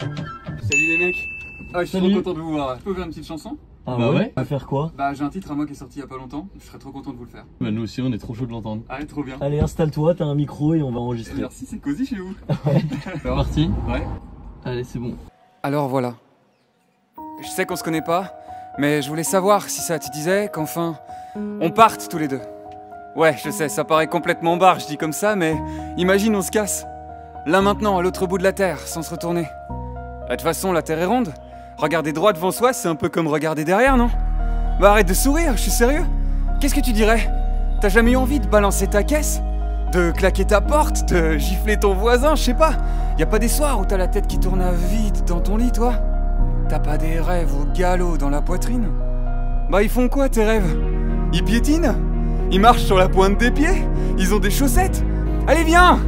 Salut les mecs. Ah, je suis trop content de vous voir. Je peux faire une petite chanson? Ah bah ouais. À faire quoi? Bah j'ai un titre à moi qui est sorti il y a pas longtemps. Je serais trop content de vous le faire. Bah nous aussi on est trop chaud de l'entendre. Allez, trop bien. Allez, installe-toi, t'as un micro et on va enregistrer. Merci, c'est cosy chez vous. C'est parti? Ouais. Allez, c'est bon. Alors voilà. Je sais qu'on se connaît pas, mais je voulais savoir si ça te disait qu'enfin on parte tous les deux. Ouais, je sais, ça paraît complètement barre, je dis comme ça, mais imagine on se casse. Là maintenant, à l'autre bout de la Terre, sans se retourner. De toute façon, la Terre est ronde. Regarder droit devant soi, c'est un peu comme regarder derrière, non? Bah arrête de sourire, je suis sérieux. Qu'est-ce que tu dirais? T'as jamais eu envie de balancer ta caisse? De claquer ta porte? De gifler ton voisin? Je sais pas. Y a pas des soirs où t'as la tête qui tourne à vide dans ton lit, toi? T'as pas des rêves au galop dans la poitrine? Bah ils font quoi tes rêves? Ils piétinent? Ils marchent sur la pointe des pieds? Ils ont des chaussettes? Allez viens!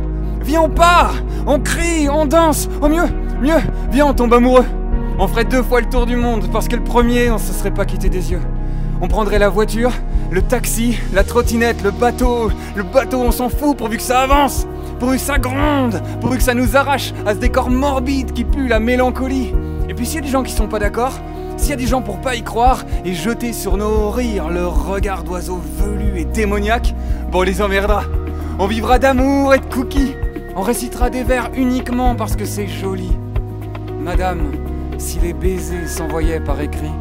Viens on part! On crie, on danse! Au mieux, viens on tombe amoureux! On ferait 2 fois le tour du monde parce que le premier on se serait pas quitté des yeux. On prendrait la voiture, le taxi, la trottinette, le bateau on s'en fout pourvu que ça avance! Pourvu que ça gronde! Pourvu que ça nous arrache à ce décor morbide qui pue la mélancolie! Et puis s'il y a des gens qui sont pas d'accord, s'il y a des gens pour pas y croire et jeter sur nos rires leur regard d'oiseau velu et démoniaque, bon on les emmerdera. On vivra d'amour et de cookies. On récitera des vers uniquement parce que c'est joli. Madame, si les baisers s'envoyaient par écrit,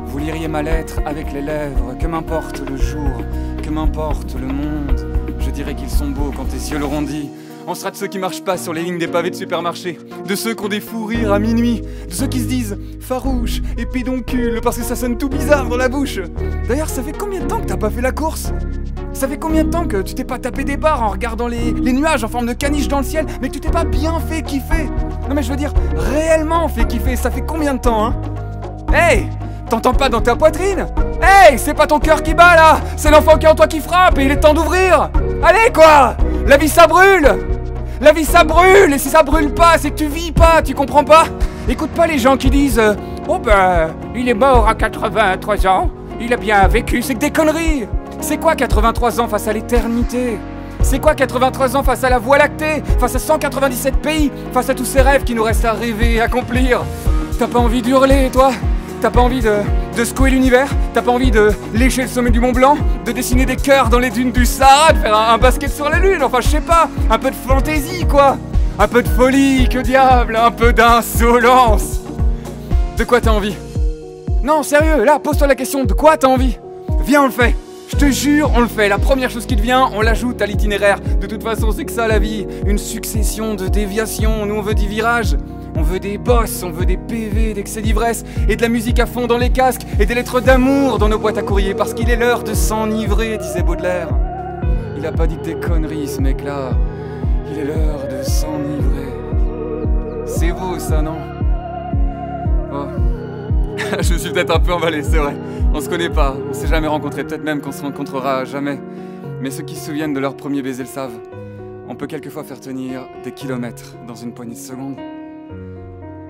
vous liriez ma lettre avec les lèvres. Que m'importe le jour, que m'importe le monde, je dirais qu'ils sont beaux quand tes yeux l'auront dit. On sera de ceux qui marchent pas sur les lignes des pavés de supermarché, de ceux qui ont des fous rires à minuit, de ceux qui se disent farouche et pédoncule parce que ça sonne tout bizarre dans la bouche. D'ailleurs, ça fait combien de temps que t'as pas fait la course? Ça fait combien de temps que tu t'es pas tapé des barres en regardant les nuages en forme de caniche dans le ciel, mais que tu t'es pas bien fait kiffer? Non mais je veux dire, réellement fait kiffer, ça fait combien de temps, hein? Hey! T'entends pas dans ta poitrine? Hey! C'est pas ton cœur qui bat là! C'est l'enfant qui est en toi qui frappe et il est temps d'ouvrir! Allez quoi! La vie ça brûle! La vie ça brûle! Et si ça brûle pas, c'est que tu vis pas, tu comprends pas? Écoute pas les gens qui disent oh ben, il est mort à 83 ans, il a bien vécu, c'est que des conneries! C'est quoi 83 ans face à l'éternité? C'est quoi 83 ans face à la Voie lactée? Face à 197 pays? Face à tous ces rêves qui nous restent à rêver et accomplir? T'as pas envie d'hurler, toi? T'as pas envie de secouer l'univers? T'as pas envie de lécher le sommet du Mont Blanc? De dessiner des cœurs dans les dunes du Sahara? De faire un basket sur la lune? Enfin, je sais pas, un peu de fantaisie, quoi! Un peu de folie, que diable! Un peu d'insolence! De quoi t'as envie? Non, sérieux, là, pose-toi la question, de quoi t'as envie? Viens, on le fait! Je te jure, on le fait. La première chose qui te vient, on l'ajoute à l'itinéraire. De toute façon, c'est que ça la vie. Une succession de déviations. Nous, on veut des virages. On veut des bosses, on veut des PV, d'excès d'ivresse. Et de la musique à fond dans les casques. Et des lettres d'amour dans nos boîtes à courrier. Parce qu'il est l'heure de s'enivrer, disait Baudelaire. Il a pas dit que des conneries, ce mec-là. Il est l'heure de s'enivrer. C'est beau, ça, non? Oh. Je suis peut-être un peu emballé, c'est vrai. On se connaît pas, on s'est jamais rencontrés, peut-être même qu'on se rencontrera jamais. Mais ceux qui se souviennent de leur premier baiser le savent. On peut quelquefois faire tenir des kilomètres dans une poignée de secondes.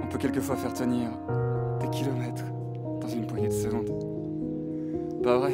On peut quelquefois faire tenir des kilomètres dans une poignée de secondes. Pas vrai?